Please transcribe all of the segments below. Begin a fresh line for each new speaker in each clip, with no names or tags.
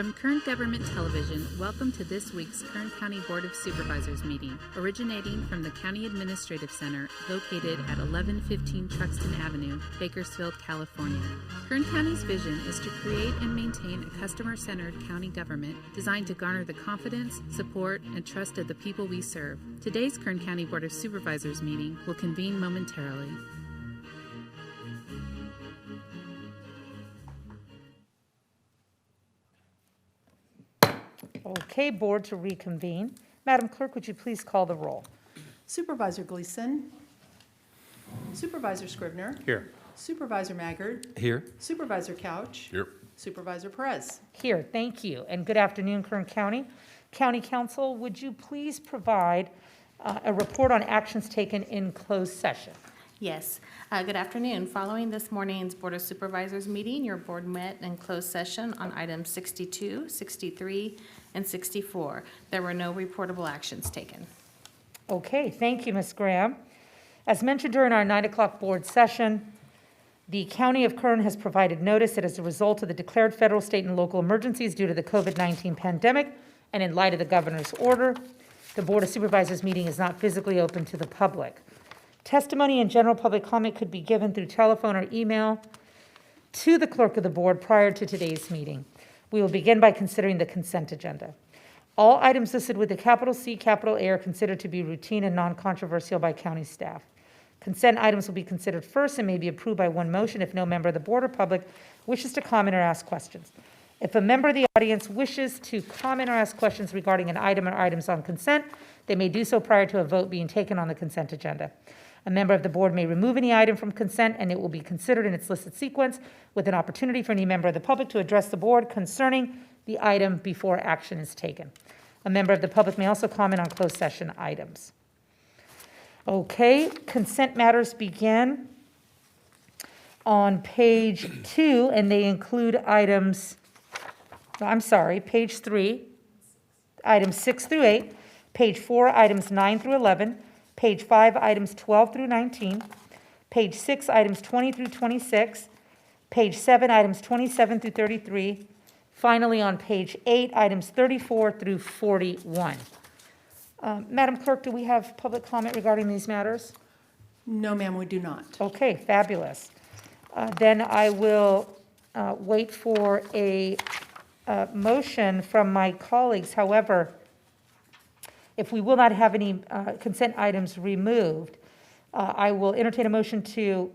From Kern Government Television, welcome to this week's Kern County Board of Supervisors meeting, originating from the County Administrative Center located at 1115 Truxtun Avenue, Bakersfield, California. Kern County's vision is to create and maintain a customer-centered county government designed to garner the confidence, support, and trust of the people we serve. Today's Kern County Board of Supervisors meeting will convene momentarily.
Okay, board to reconvene. Madam Clerk, would you please call the roll?
Supervisor Gleason. Supervisor Scribner.
Here.
Supervisor Maggard.
Here.
Supervisor Couch.
Here.
Supervisor Perez.
Here, thank you, and good afternoon, Kern County. County Council, would you please provide a report on actions taken in closed session?
Yes. Good afternoon. Following this morning's Board of Supervisors meeting, your board met in closed session on items 62, 63, and 64. There were no reportable actions taken.
Okay, thank you, Ms. Graham. As mentioned during our 9 o'clock board session, the County of Kern has provided notice that as a result of the declared federal, state, and local emergencies due to the COVID-19 pandemic and in light of the governor's order, the Board of Supervisors meeting is not physically open to the public. Testimony and general public comment could be given through telephone or email to the clerk of the board prior to today's meeting. We will begin by considering the consent agenda. All items listed with a capital C, capital A are considered to be routine and non-controversial by county staff. Consent items will be considered first and may be approved by one motion if no member of the board or public wishes to comment or ask questions. If a member of the audience wishes to comment or ask questions regarding an item or items on consent, they may do so prior to a vote being taken on the consent agenda. A member of the board may remove any item from consent, and it will be considered in its listed sequence with an opportunity for any member of the public to address the board concerning the item before action is taken. A member of the public may also comment on closed session items. Okay, consent matters begin on page 2, and they include items, page 3, items 6 through 8, page 4, items 9 through 11, page 5, items 12 through 19, page 6, items 20 through 26, page 7, items 27 through 33, finally on page 8, items 34 through 41. Madam Clerk, do we have public comment regarding these matters?
No, ma'am, we do not.
Okay, fabulous. Then I will wait for a motion from my colleagues. However, if we will not have any consent items removed, I will entertain a motion to,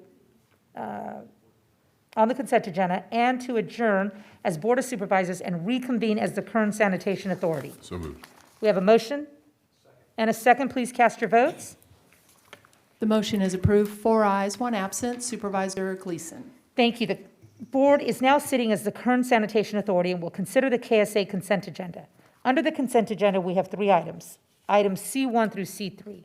on the consent agenda, and to adjourn as Board of Supervisors and reconvene as the Kern Sanitation Authority.
So moved.
We have a motion and a second. Please cast your votes.
The motion is approved, 4 ayes, 1 absent. Supervisor Gleason.
Thank you. The board is now sitting as the Kern Sanitation Authority and will consider the Ksa Consent Agenda. Under the consent agenda, we have 3 items, items C1 through C3.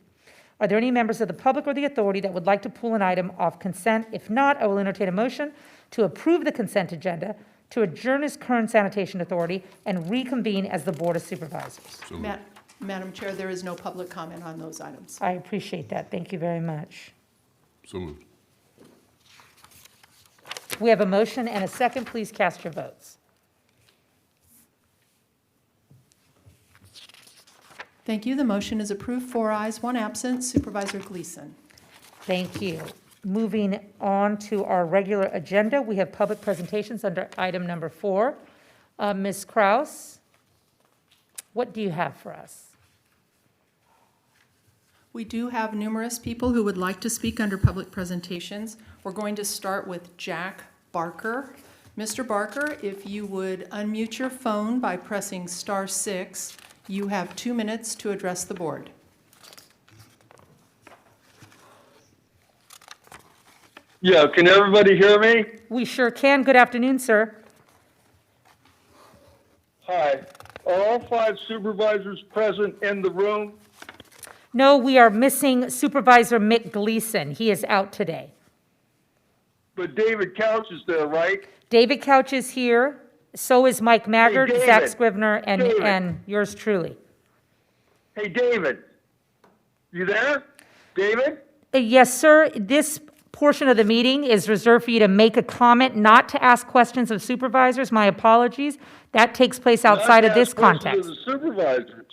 Are there any members of the public or the authority that would like to pull an item off consent? If not, I will entertain a motion to approve the consent agenda, to adjourn as Kern Sanitation Authority, and reconvene as the Board of Supervisors.
So moved.
Madam Chair, there is no public comment on those items.
I appreciate that. Thank you very much.
So moved.
We have a motion and a second. Please cast your votes.
Thank you. The motion is approved, 4 ayes, 1 absent. Supervisor Gleason.
Thank you. Moving on to our regular agenda, we have public presentations under item number 4. Ms. Kraus, what do you have for us?
We do have numerous people who would like to speak under public presentations. We're going to start with Jack Barker. Mr. Barker, if you would unmute your phone by pressing *6, you have 2 minutes to address the board.
Yeah, can everybody hear me?
We sure can. Good afternoon, sir.
Hi. Are all 5 supervisors present in the room?
No, we are missing Supervisor Mick Gleason. He is out today.
But David Couch is there, right?
David Couch is here. So is Mike Maggard,
David.
Zach Scribner, and
David.
yours truly.
Hey, David. You there? David?
Yes, sir. This portion of the meeting is reserved for you to make a comment, not to ask questions of supervisors. My apologies. That takes place outside of this context.
The supervisors.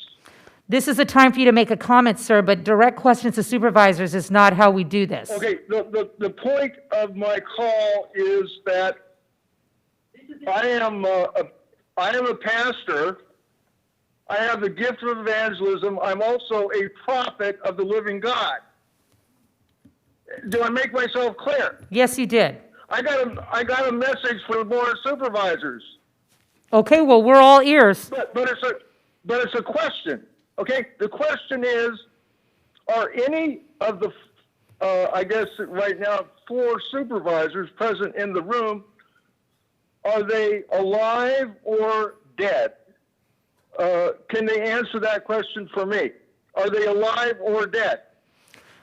This is a time for you to make a comment, sir, but direct questions to supervisors is not how we do this.
Okay, the point of my call is that I am a pastor. I have the gift of evangelism. I'm also a prophet of the living God. Do I make myself clear?
Yes, you did.
I got a message from the Board of Supervisors.
Okay, well, we're all ears.
But it's a question. Okay, the question is, are any of the I guess right now 4 supervisors present in the room, are they alive or dead? Can they answer that question for me? Are they alive or dead?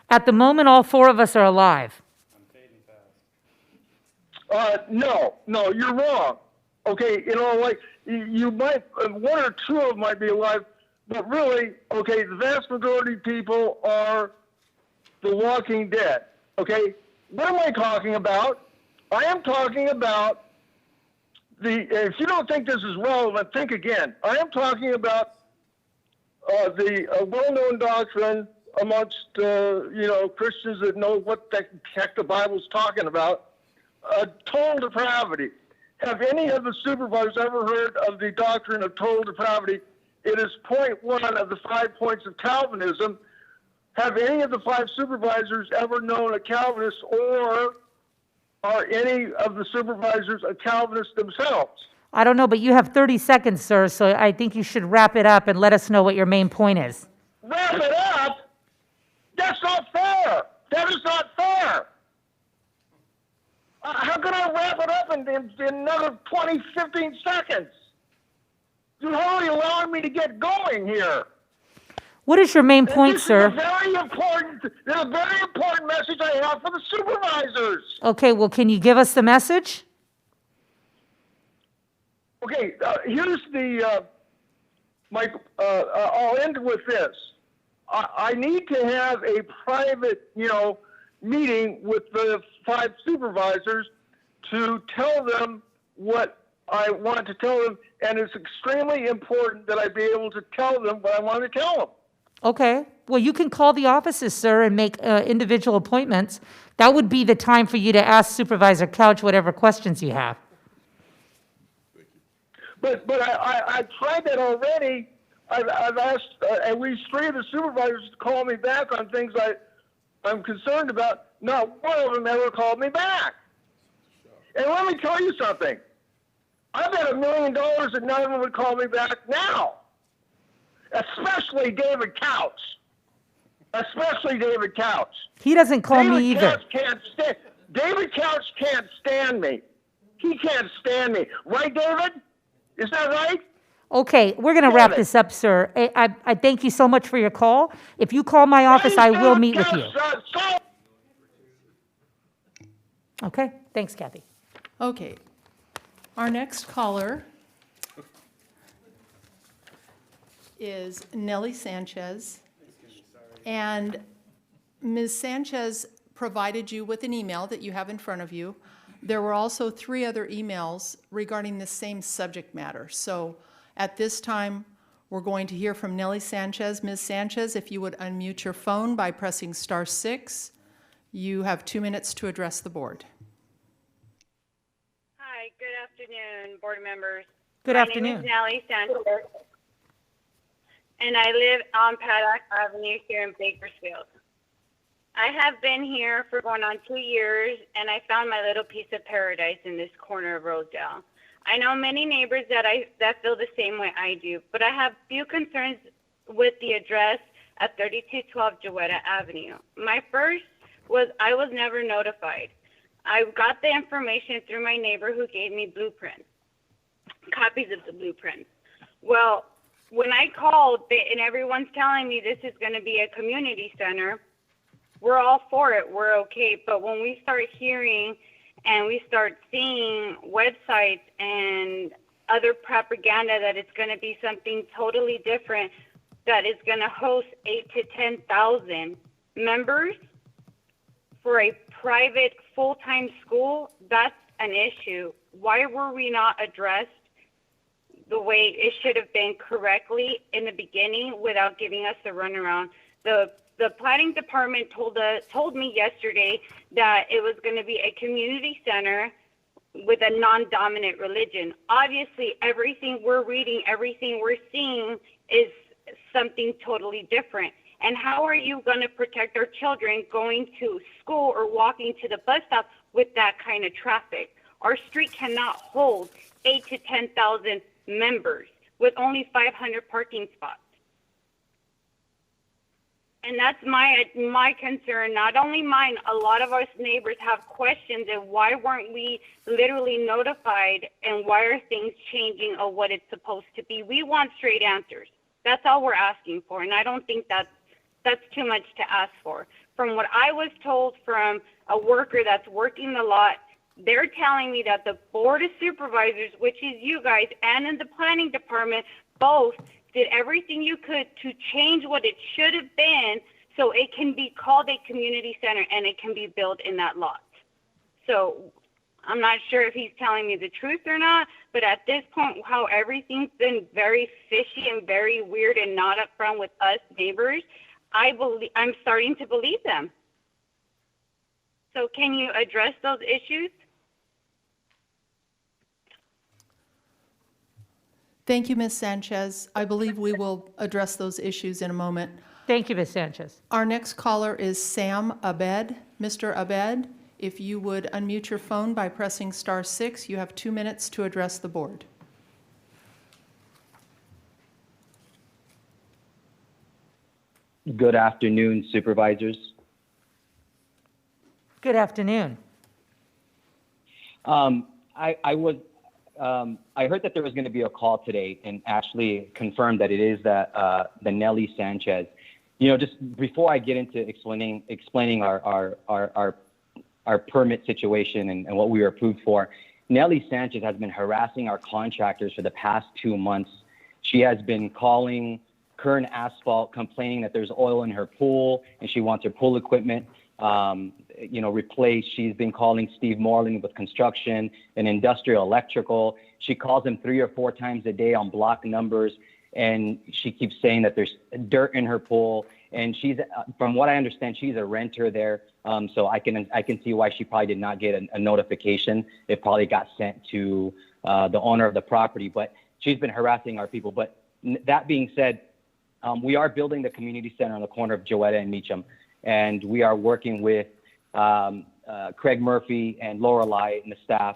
At the moment, all 4 of us are alive.
No, you're wrong. Okay, like you might, 1 or 2 of them might be alive, but really, okay, the vast majority of people are the walking dead. Okay, what am I talking about? I am talking about if you don't think this is relevant, think again. I am talking about the well-known doctrine amongst Christians that know what the heck the Bible's talking about, total depravity. Have any of the supervisors ever heard of the doctrine of total depravity? It is point 1 of the 5 points of Calvinism. Have any of the 5 supervisors ever known a Calvinist, or are any of the supervisors a Calvinist themselves?
I don't know, but you have 30 seconds, sir, so I think you should wrap it up and let us know what your main point is.
Wrap it up? That's not fair. That is not fair. How can I wrap it up in another 20, 15 seconds? You're hardly allowing me to get going here.
What is your main point, sir?
This is a very important message I have for the supervisors.
Okay, well, can you give us the message?
Okay, here's I'll end with this. I need to have a private, meeting with the 5 supervisors to tell them what I want to tell them, and it's extremely important that I be able to tell them what I want to tell them.
Okay, well, you can call the offices, sir, and make individual appointments. That would be the time for you to ask Supervisor Couch whatever questions you have.
But I tried that already. I've asked at least 3 of the supervisors to call me back on things I'm concerned about. Not one of them ever called me back. And let me tell you something. I bet $1 million that none of them would call me back now. Especially David Couch.
He doesn't call me either.
David Couch can't stand me. He can't stand me. Right, David? Is that right?
Okay, we're going to wrap this up, sir. I thank you so much for your call. If you call my office, I will meet with you. Okay, thanks, Kathy.
Okay. Our next caller is Nellie Sanchez. And Ms. Sanchez provided you with an email that you have in front of you. There were also 3 other emails regarding the same subject matter. So at this time, we're going to hear from Nellie Sanchez. Ms. Sanchez, if you would unmute your phone by pressing *6, you have 2 minutes to address the board.
Hi, good afternoon, board members.
Good afternoon.
My name is Nellie Sanchez, and I live on Paddock Avenue here in Bakersfield. I have been here for going on 2 years, and I found my little piece of paradise in this corner of Rosedale. I know many neighbors that feel the same way I do, but I have few concerns with the address at 3212 Jewetta Avenue. My first was I was never notified. I got the information through my neighbor who gave me blueprints, copies of the blueprints. Well, when I called, and everyone's telling me this is going to be a community center, we're all for it, we're okay. But when we start hearing and we start seeing websites and other propaganda that it's going to be something totally different, that is going to host 8,000 to 10,000 members for a private full-time school, that's an issue. Why were we not addressed the way it should have been correctly in the beginning without giving us the runaround? The planning department told me yesterday that it was going to be a community center with a non-dominant religion. Obviously, everything we're reading, everything we're seeing is something totally different. And how are you going to protect our children going to school or walking to the bus stop with that kind of traffic? Our street cannot hold 8,000 to 10,000 members with only 500 parking spots. And that's my concern, not only mine. A lot of us neighbors have questions and why weren't we literally notified, and why are things changing of what it's supposed to be? We want straight answers. That's all we're asking for, and I don't think that's too much to ask for. From what I was told from a worker that's working the lot, they're telling me that the Board of Supervisors, which is you guys, and in the planning department, both did everything you could to change what it should have been so it can be called a community center and it can be built in that lot. So I'm not sure if he's telling me the truth or not, but at this point, how everything's been very fishy and very weird and not upfront with us neighbors, I'm starting to believe them. So can you address those issues?
Thank you, Ms. Sanchez. I believe we will address those issues in a moment.
Thank you, Ms. Sanchez.
Our next caller is Sam Abed. Mr. Abed, if you would unmute your phone by pressing *6, you have 2 minutes to address the board.
Good afternoon, Supervisors.
Good afternoon.
I heard that there was going to be a call today, and actually confirmed that it is the Nelly Sanchez. You know, just before I get into explaining our permit situation and what we were approved for, Nelly Sanchez has been harassing our contractors for the past 2 months. She has been calling Kern Asphalt, complaining that there's oil in her pool and she wants her pool equipment replaced. She's been calling Steve Moreland with construction and industrial electrical. She calls him 3 or 4 times a day on block numbers, and she keeps saying that there's dirt in her pool. And she's, from what I understand, she's a renter there. So I can see why she probably did not get a notification. It probably got sent to the owner of the property, but she's been harassing our people. But that being said, we are building the community center on the corner of Jowetta and Meacham, and we are working with Craig Murphy and Lorelei and the staff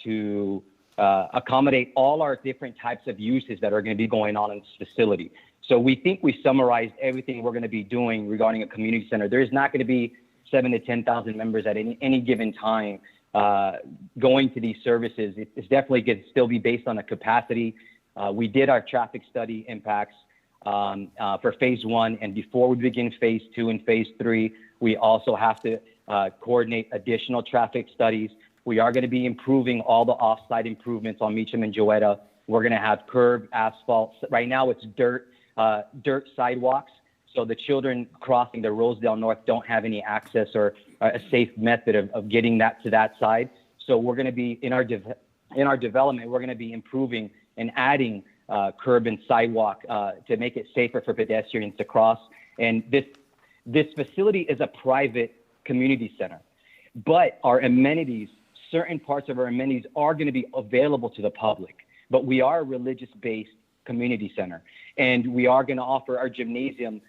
to accommodate all our different types of uses that are going to be going on in this facility. So we think we summarized everything we're going to be doing regarding a community center. There's not going to be 7,000 to 10,000 members at any given time going to these services. It's definitely going to still be based on a capacity. We did our traffic study impacts for phase 1, and before we begin phase 2 and phase 3, we also have to coordinate additional traffic studies. We are going to be improving all the off-site improvements on Meacham and Jowetta. We're going to have curb, asphalt. Right now it's dirt sidewalks, so the children crossing the Rosedale North don't have any access or a safe method of getting that to that side. So we're going to be, in our development, we're going to be improving and adding curb and sidewalk to make it safer for pedestrians to cross. And this facility is a private community center, but our amenities, certain parts of our amenities are going to be available to the public. But we are a religious-based community center, and we are going to offer our gymnasium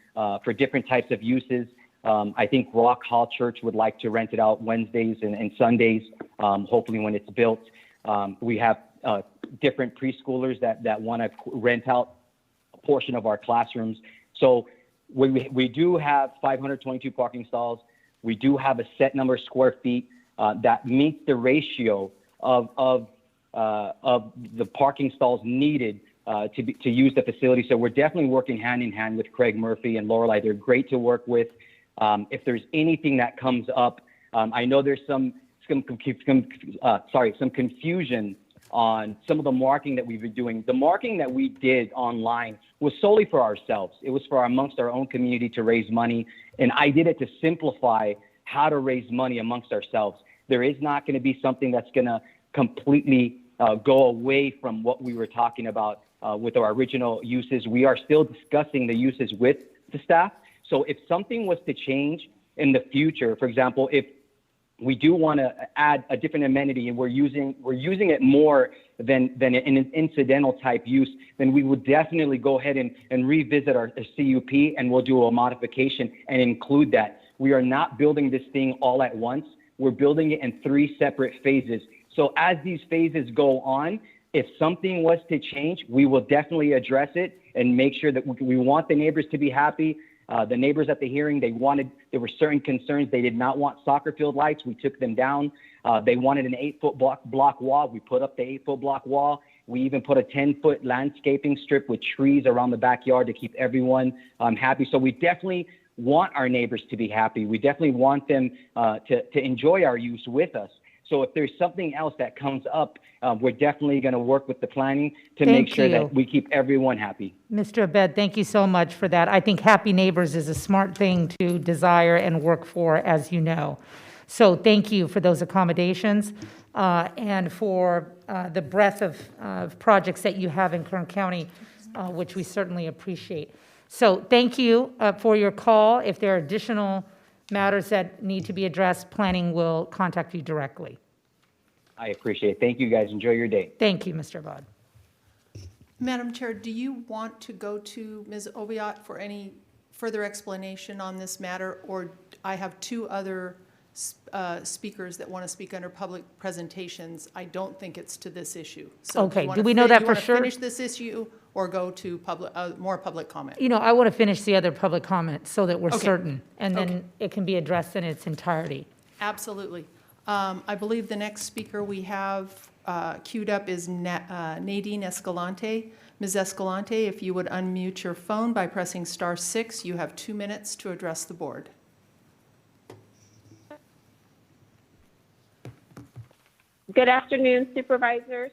for different types of uses. I think Rock Hall Church would like to rent it out Wednesdays and Sundays, hopefully when it's built. We have different preschoolers that want to rent out a portion of our classrooms. So we do have 522 parking stalls. We do have a set number of square feet that meets the ratio of the parking stalls needed to use the facility. So we're definitely working hand in hand with Craig Murphy and Lorelei. They're great to work with. If there's anything that comes up, I know there's some confusion on some of the marking that we've been doing. The marking that we did online was solely for ourselves. It was for amongst our own community to raise money. And I did it to simplify how to raise money amongst ourselves. There is not going to be something that's going to completely go away from what we were talking about with our original uses. We are still discussing the uses with the staff. So if something was to change in the future, for example, if we do want to add a different amenity and we're using it more than an incidental type use, then we would definitely go ahead and revisit our CUP, and we'll do a modification and include that. We are not building this thing all at once. We're building it in 3 separate phases. So as these phases go on, if something was to change, we will definitely address it and make sure that we want the neighbors to be happy. The neighbors at the hearing, there were certain concerns. They did not want soccer field lights. We took them down. They wanted an 8-foot block wall. We put up the 8-foot block wall. We even put a 10-foot landscaping strip with trees around the backyard to keep everyone happy. So we definitely want our neighbors to be happy. We definitely want them to enjoy our use with us. So if there's something else that comes up, we're definitely going to work with the planning to make sure that we keep everyone happy.
Mr. Abed, thank you so much for that. I think happy neighbors is a smart thing to desire and work for, as you know. So thank you for those accommodations and for the breadth of projects that you have in Kern County, which we certainly appreciate. So thank you for your call. If there are additional matters that need to be addressed, planning will contact you directly.
I appreciate it. Thank you, guys. Enjoy your day.
Thank you, Mr. Abad.
Madam Chair, do you want to go to Ms. Obiot for any further explanation on this matter? Or I have 2 other speakers that want to speak under public presentations. I don't think it's to this issue. So
Okay, do we know that for sure?
Finish this issue or go to more public comment?
You know, I want to finish the other public comment so that we're
Okay.
certain, and then
Okay.
it can be addressed in its entirety.
Absolutely. I believe the next speaker we have queued up is Nadine Escalante. Ms. Escalante, if you would unmute your phone by pressing *6, you have 2 minutes to address the board.
Good afternoon, Supervisors.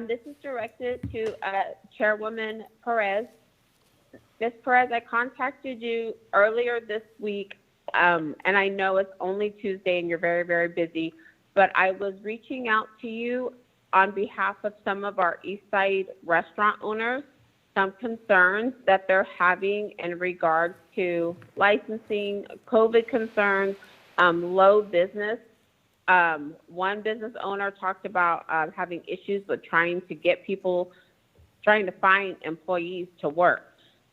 This is directed to Chairwoman Perez. Ms. Perez, I contacted you earlier this week, and I know it's only Tuesday and you're very, very busy, but I was reaching out to you on behalf of some of our East Side restaurant owners, some concerns that they're having in regards to licensing, COVID concerns, low business. One business owner talked about having issues with trying to find employees to work.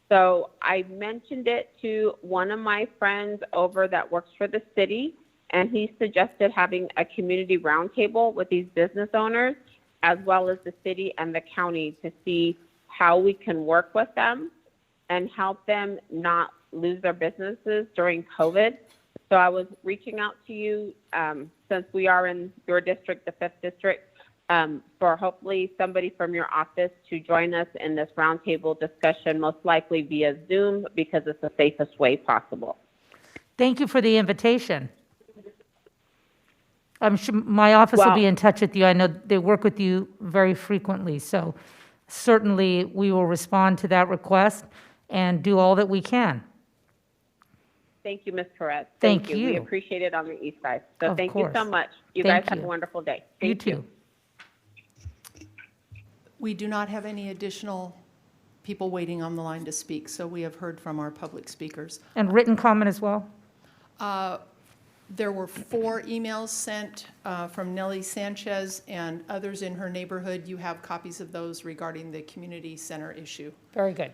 So I mentioned it to one of my friends over that works for the city, and he suggested having a community roundtable with these business owners, as well as the city and the county, to see how we can work with them and help them not lose their businesses during COVID. So I was reaching out to you since we are in your district, the 5th district, for hopefully somebody from your office to join us in this roundtable discussion, most likely via Zoom, because it's the safest way possible.
Thank you for the invitation. I'm sure my office will be in touch with you. I know they work with you very frequently, so certainly we will respond to that request and do all that we can.
Thank you, Ms. Perez.
Thank you.
We appreciate it on the east side. So
Of
thank you so
course.
much. You
Thank
guys have
you.
a wonderful day.
You
Thank
too.
We do not have any additional people waiting on the line to speak, so we have heard from our public speakers.
And written comment as well?
There were 4 emails sent from Nellie Sanchez and others in her neighborhood. You have copies of those regarding the community center issue.
Very good.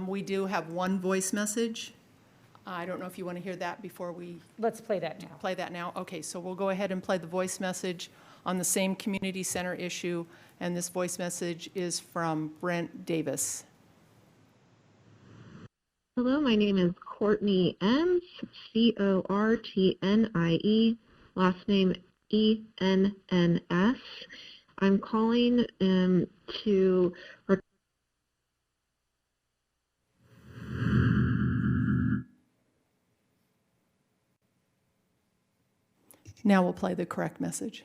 We do have 1 voice message. I don't know if you want to hear that before we
Let's play that now.
play that now. Okay, so we'll go ahead and play the voice message on the same community center issue, and this voice message is from Brent Davis.
Hello, my name is Courtney Enns, Cortnie, last name ENNS. I'm calling to
Now we'll play the correct message.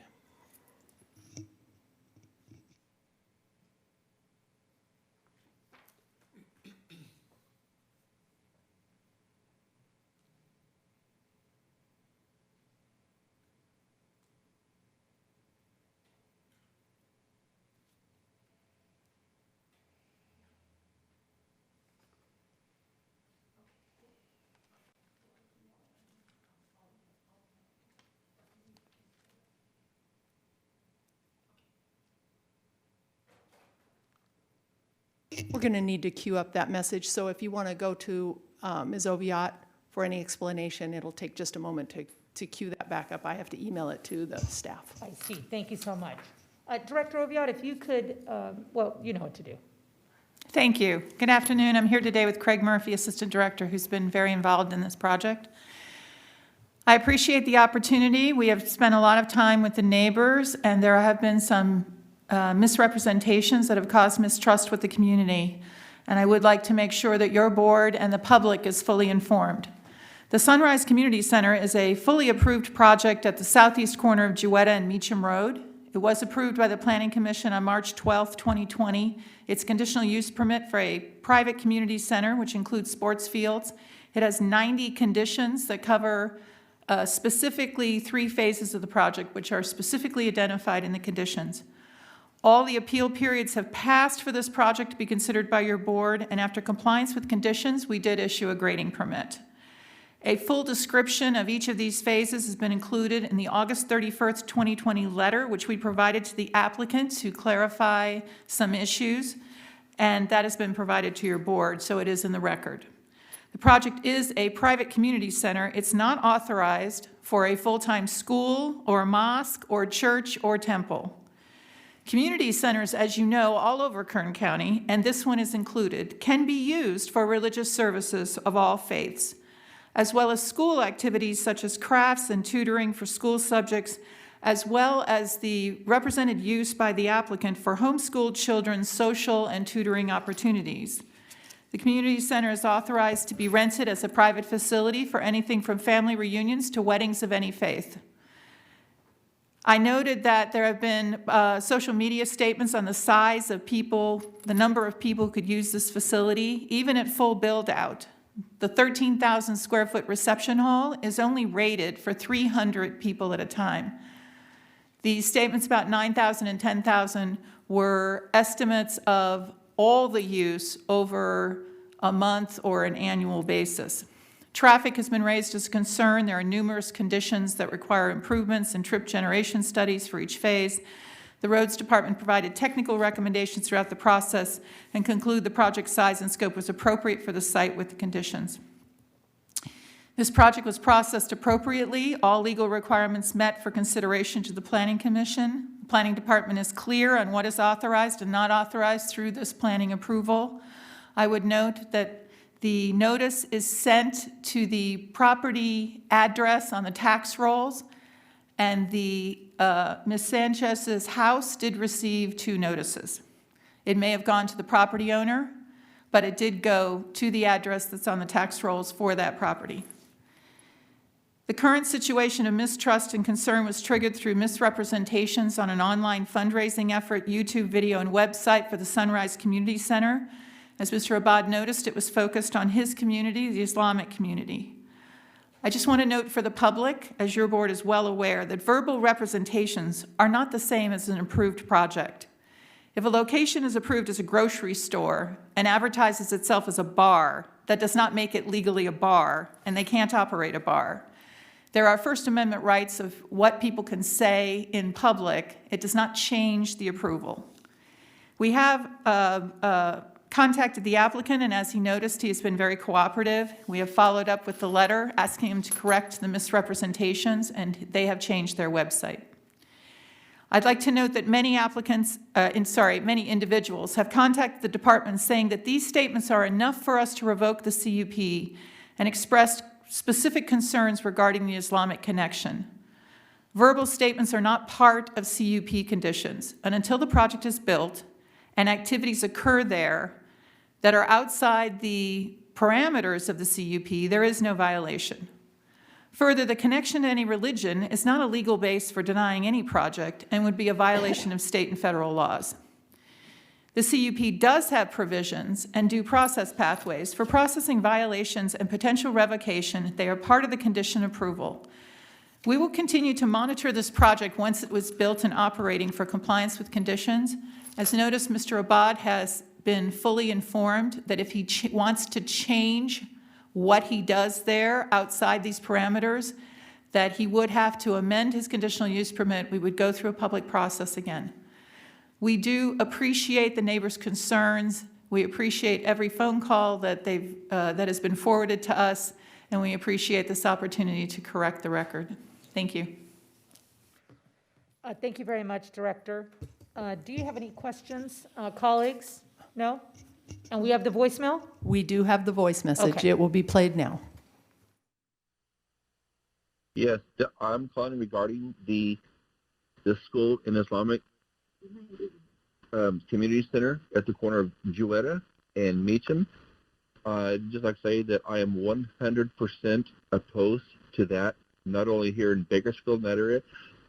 We're going to need to queue up that message, so if you want to go to Ms. Oviatt for any explanation, it'll take just a moment to queue that back up. I have to email it to the staff.
I see. Thank you so much. Director Oviatt, if you could, well, you know what to do.
Thank you. Good afternoon. I'm here today with Craig Murphy, Assistant Director, who's been very involved in this project. I appreciate the opportunity. We have spent a lot of time with the neighbors, and there have been some misrepresentations that have caused mistrust with the community. And I would like to make sure that your board and the public is fully informed. The Sunrise Community Center is a fully approved project at the southeast corner of Jewetta and Meacham Road. It was approved by the Planning Commission on March 12, 2020. It's conditional use permit for a private community center, which includes sports fields. It has 90 conditions that cover specifically 3 phases of the project, which are specifically identified in the conditions. All the appeal periods have passed for this project to be considered by your board, and after compliance with conditions, we did issue a grading permit. A full description of each of these phases has been included in the August 31st, 2020 letter, which we provided to the applicant to clarify some issues, and that has been provided to your board, so it is in the record. The project is a private community center. It's not authorized for a full-time school or a mosque or church or temple. Community centers, as you know, all over Kern County, and this one is included, can be used for religious services of all faiths, as well as school activities such as crafts and tutoring for school subjects, as well as the represented use by the applicant for homeschooled children's social and tutoring opportunities. The community center is authorized to be rented as a private facility for anything from family reunions to weddings of any faith. I noted that there have been social media statements on the size of people, the number of people who could use this facility, even at full build-out. The 13,000 square foot reception hall is only rated for 300 people at a time. The statements about 9,000 and 10,000 were estimates of all the use over a month or an annual basis. Traffic has been raised as a concern. There are numerous conditions that require improvements and trip generation studies for each phase. The Roads Department provided technical recommendations throughout the process and conclude the project size and scope was appropriate for the site with the conditions. This project was processed appropriately. All legal requirements met for consideration to the Planning Commission. The Planning Department is clear on what is authorized and not authorized through this planning approval. I would note that the notice is sent to the property address on the tax rolls, and the Ms. Sanchez's house did receive 2 notices. It may have gone to the property owner, but it did go to the address that's on the tax rolls for that property. The current situation of mistrust and concern was triggered through misrepresentations on an online fundraising effort, YouTube video, and website for the Sunrise Community Center. As Mr. Abad noticed, it was focused on his community, the Islamic community. I just want to note for the public, as your board is well aware, that verbal representations are not the same as an approved project. If a location is approved as a grocery store and advertises itself as a bar, that does not make it legally a bar, and they can't operate a bar. There are First Amendment rights of what people can say in public. It does not change the approval. We have contacted the applicant, and as he noticed, he has been very cooperative. We have followed up with the letter asking him to correct the misrepresentations, and they have changed their website. I'd like to note that many many individuals have contacted the department saying that these statements are enough for us to revoke the CUP and expressed specific concerns regarding the Islamic connection. Verbal statements are not part of CUP conditions, and until the project is built and activities occur there that are outside the parameters of the CUP, there is no violation. Further, the connection to any religion is not a legal base for denying any project and would be a violation of state and federal laws. The CUP does have provisions and due process pathways for processing violations and potential revocation. They are part of the condition approval. We will continue to monitor this project once it was built and operating for compliance with conditions. As noticed, Mr. Abad has been fully informed that if he wants to change what he does there outside these parameters, that he would have to amend his conditional use permit. We would go through a public process again. We do appreciate the neighbors' concerns. We appreciate every phone call that that has been forwarded to us, and we appreciate this opportunity to correct the record. Thank you.
Thank you very much, Director. Do you have any questions, colleagues? No? And we have the voicemail?
We do have the voice message.
Okay.
It will be played now.
Yes, I'm calling regarding the school in Islamic Community Center at the corner of Juetta and Meacham. I'd just like to say that I am 100% opposed to that, not only here in Bakersfield, in that area,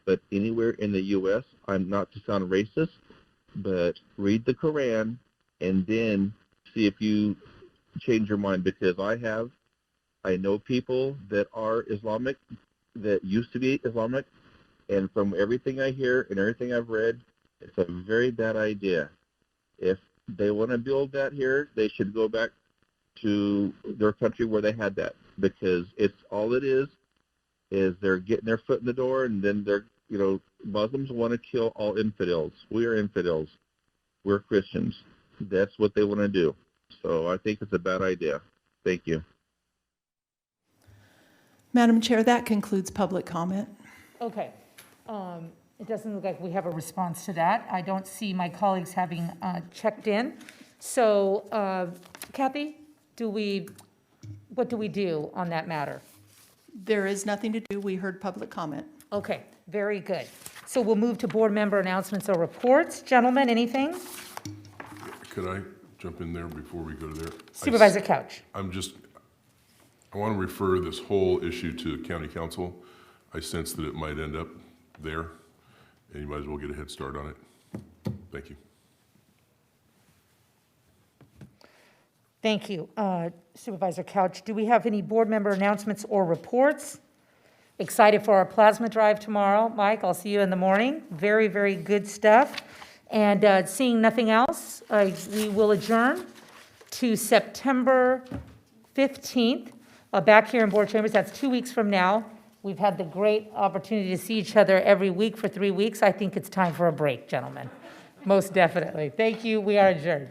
but anywhere in the U.S. I'm not to sound racist, but read the Quran and then see if you change your mind, because I know people that are Islamic, that used to be Islamic, and from everything I hear and everything I've read, it's a very bad idea. If they want to build that here, they should go back to their country where they had that, because it's all it is they're getting their foot in the door, and then Muslims want to kill all infidels. We are infidels. We're Christians. That's what they want to do. So I think it's a bad idea. Thank you.
Madam Chair, that concludes public comment.
Okay. It doesn't look like we have a response to that. I don't see my colleagues having checked in. So, Kathy, what do we do on that matter?
There is nothing to do. We heard public comment.
Okay, very good. So we'll move to board member announcements or reports. Gentlemen, anything?
Could I jump in there before we go to there?
Supervisor Couch.
I want to refer this whole issue to county council. I sense that it might end up there, and you might as well get a head start on it. Thank you.
Thank you, Supervisor Couch. Do we have any board member announcements or reports? Excited for our plasma drive tomorrow. Mike, I'll see you in the morning. Very, very good stuff. And seeing nothing else, we will adjourn to September 15th, back here in board chambers. That's 2 weeks from now. We've had the great opportunity to see each other every week for 3 weeks. I think it's time for a break, gentlemen. Most definitely. Thank you. We are adjourned.